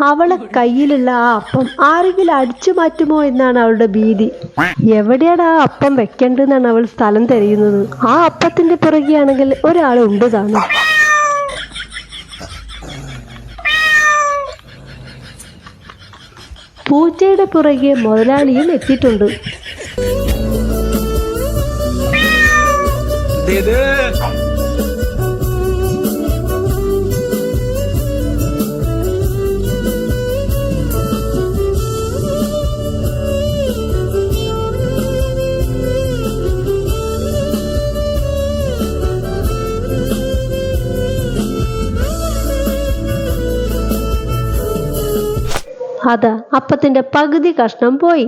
അവളെ കയ്യിലുള്ള ആ അപ്പം ആരെങ്കിലും അടിച്ചു മാറ്റുമോ എന്നാണ് അവളുടെ ഭീതി. എവിടെയാണ് ആ അപ്പം വെക്കേണ്ടതെന്നാണ് അവൾ സ്ഥലം തിരയുന്നത്. ആ അപ്പത്തിന്റെ പുറകെയാണെങ്കിൽ ഒരാൾ ഉണ്ട് താനും. പൂച്ചയുടെ പുറകെ മുതലാളിയും എത്തിയിട്ടുണ്ട്. അതാ അപ്പത്തിന്റെ പകുതി കഷ്ണം പോയി.